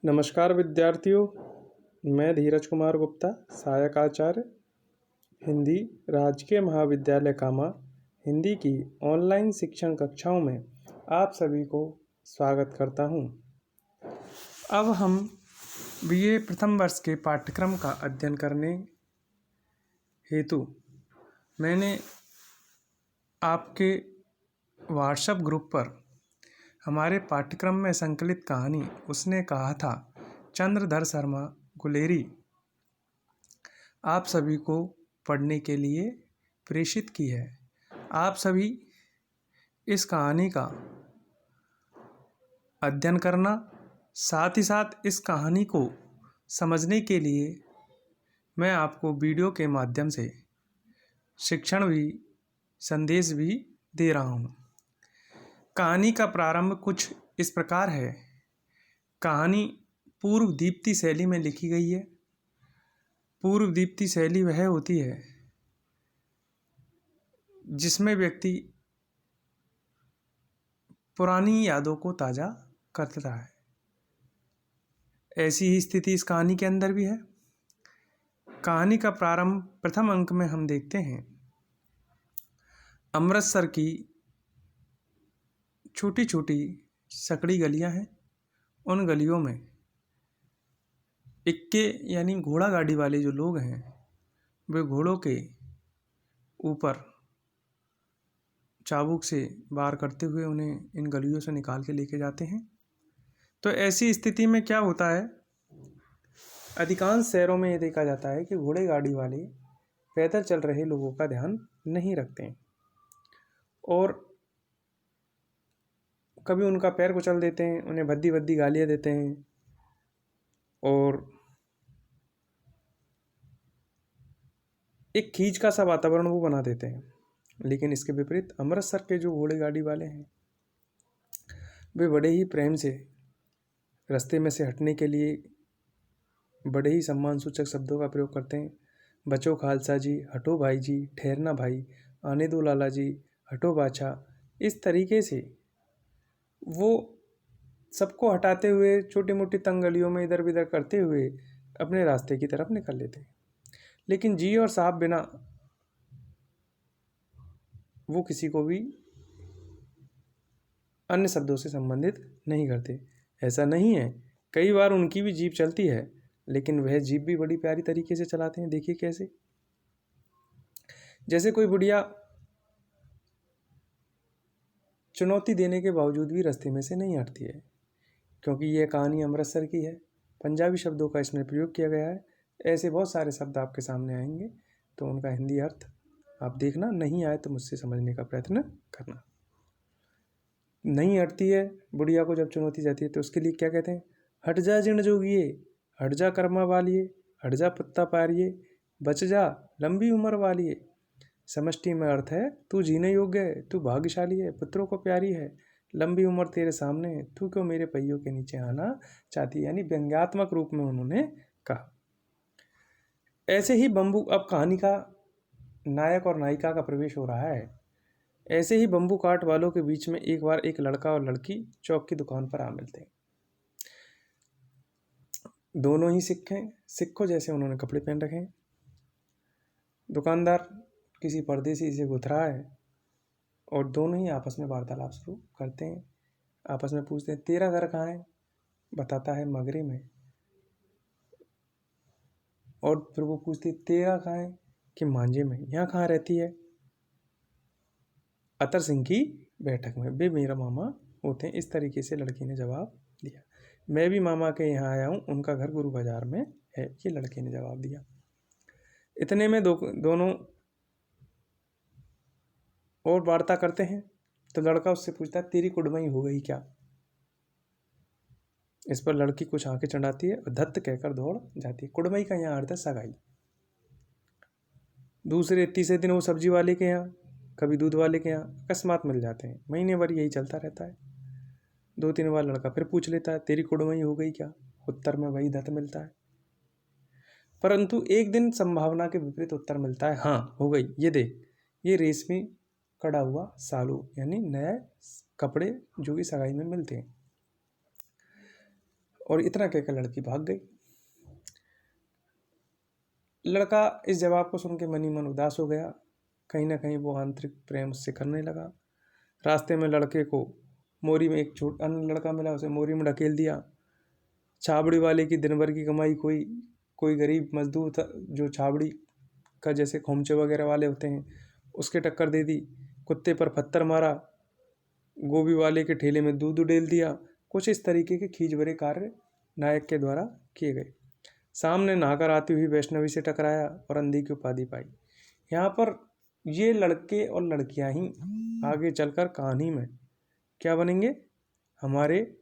नमस्कार विद्यार्थियों, मैं धीरज कुमार गुप्ता, सहायक आचार्य हिंदी, राजकीय महाविद्यालय कामा, हिंदी की ऑनलाइन शिक्षण कक्षाओं में आप सभी को स्वागत करता हूं। अब हम बीए प्रथम वर्ष के पाठ्यक्रम का अध्ययन करने हेतु मैंने आपके व्हाट्सएप ग्रुप पर हमारे पाठ्यक्रम में संकलित कहानी उसने कहा था चंद्रधर शर्मा गुलेरी आप सभी को पढ़ने के लिए प्रेषित की है। आप सभी इस कहानी का अध्ययन करना, साथ ही साथ इस कहानी को समझने के लिए मैं आपको वीडियो के माध्यम से शिक्षण भी संदेश भी दे रहा हूँ। कहानी का प्रारंभ कुछ इस प्रकार है। कहानी पूर्व दीप्ति शैली में लिखी गई है। पूर्व दीप्ति शैली वह होती है जिसमें व्यक्ति पुरानी यादों को ताज़ा करता है। ऐसी ही स्थिति इस कहानी के अंदर भी है। कहानी का प्रारंभ प्रथम अंक में हम देखते हैं अमृतसर की छोटी छोटी सकड़ी गलियां हैं। उन गलियों में इक्के यानी घोड़ा गाड़ी वाले जो लोग हैं वे घोड़ों के ऊपर चाबुक से वार करते हुए उन्हें इन गलियों से निकाल के लेके जाते हैं। तो ऐसी स्थिति में क्या होता है, अधिकांश शहरों में ये देखा जाता है कि घोड़े गाड़ी वाले पैदल चल रहे लोगों का ध्यान नहीं रखते हैं और कभी उनका पैर कुचल देते हैं, उन्हें भद्दी भद्दी गालियाँ देते हैं और एक खींच का सा वातावरण वो बना देते हैं। लेकिन इसके विपरीत अमृतसर के जो घोड़े गाड़ी वाले हैं वे बड़े ही प्रेम से रास्ते में से हटने के लिए बड़े ही सम्मान सूचक शब्दों का प्रयोग करते हैं। बचो खालसा जी, हटो भाई जी, ठहरना भाई, आने दो लाला जी, हटो बाछा। इस तरीके से वो सबको हटाते हुए छोटी मोटी तंगलियों में इधर उधर करते हुए अपने रास्ते की तरफ निकल लेते हैं। लेकिन जी और साहब बिना वो किसी को भी अन्य शब्दों से संबंधित नहीं करते। ऐसा नहीं है, कई बार उनकी भी जीप चलती है लेकिन वह जीप भी बड़ी प्यारी तरीके से चलाते हैं। देखिए कैसे, जैसे कोई बुढ़िया चुनौती देने के बावजूद भी रास्ते में से नहीं हटती है। क्योंकि यह कहानी अमृतसर की है, पंजाबी शब्दों का इसमें प्रयोग किया गया है। ऐसे बहुत सारे शब्द आपके सामने आएंगे तो उनका हिंदी अर्थ आप देखना, नहीं आए तो मुझसे समझने का प्रयत्न करना। नहीं हटती है बुढ़िया को जब चुनौती जाती है तो उसके लिए क्या कहते हैं, हट जा जिण जोगिए, हट जा कर्मा वालिए, हट जा पत्ता पारिए, बच जा लंबी उम्र वालिए। समष्टि में अर्थ है तू जीने योग्य है, तू भाग्यशाली है, पुत्रों को प्यारी है, लंबी उम्र तेरे सामने है, तू क्यों मेरे पहियों के नीचे आना चाहती है। यानी व्यंग्यात्मक रूप में उन्होंने कहा। ऐसे ही बम्बू, अब कहानी का नायक और नायिका का प्रवेश हो रहा है। ऐसे ही बम्बू काट वालों के बीच में एक बार एक लड़का और लड़की चौक की दुकान पर आ मिलते हैं। दोनों ही सिख हैं, सिखों जैसे उन्होंने कपड़े पहन रखे हैं। दुकानदार किसी परदेसी से गुथरा है और दोनों ही आपस में वार्तालाप शुरू करते हैं। आपस में पूछते हैं तेरा घर कहाँ है, बताता है मगरे में। और फिर वो पूछती है तेरा कहाँ है, कि मांझे में। यहाँ कहाँ रहती है, अतर सिंह की बैठक में, वे मेरा मामा होते हैं। इस तरीके से लड़की ने जवाब दिया। मैं भी मामा के यहाँ आया हूँ, उनका घर गुरु बाजार में है, ये लड़के ने जवाब दिया। इतने में दोनों और वार्ता करते हैं तो लड़का उससे पूछता है तेरी कुड़मई हो गई क्या। इस पर लड़की कुछ आंखें चढ़ाती है और धत्त कहकर दौड़ जाती है। कुड़मई का यहाँ अर्थ है सगाई। दूसरे तीसरे दिन वो सब्जी वाले के यहाँ, कभी दूध वाले के यहाँ अकस्मात मिल जाते हैं। महीने भर यही चलता रहता है। 2-3 बार लड़का फिर पूछ लेता है तेरी कुड़मई हो गई क्या, उत्तर में वही धत्त मिलता है। परंतु एक दिन संभावना के विपरीत उत्तर मिलता है, हाँ हो गई, ये देख ये रेशमी कड़ा हुआ सालू, यानी नए कपड़े जो कि सगाई में मिलते हैं। और इतना कहकर लड़की भाग गई। लड़का इस जवाब को सुन के मन ही मन उदास हो गया। कहीं ना कहीं वो आंतरिक प्रेम उससे करने लगा। रास्ते में लड़के को मोरी में एक अन्य लड़का मिला, उसे मोरी में ढकेल दिया। छाबड़ी वाले की दिन भर की कमाई कोई गरीब मजदूर था जो छाबड़ी का जैसे खोमचे वगैरह वाले होते हैं उसके टक्कर दे दी। कुत्ते पर पत्थर मारा, गोभी वाले के ठेले में दूध उडेल दिया। कुछ इस तरीके के खींच भरे कार्य नायक के द्वारा किए गए। सामने नहाकर आती हुई वैष्णवी से टकराया और अंधी की उपाधि पाई। यहाँ पर ये लड़के और लड़कियां ही आगे चलकर कहानी में क्या बनेंगे, हमारे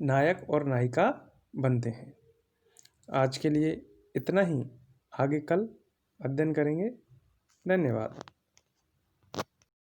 नायक और नायिका बनते हैं। आज के लिए इतना ही, आगे कल अध्ययन करेंगे। धन्यवाद।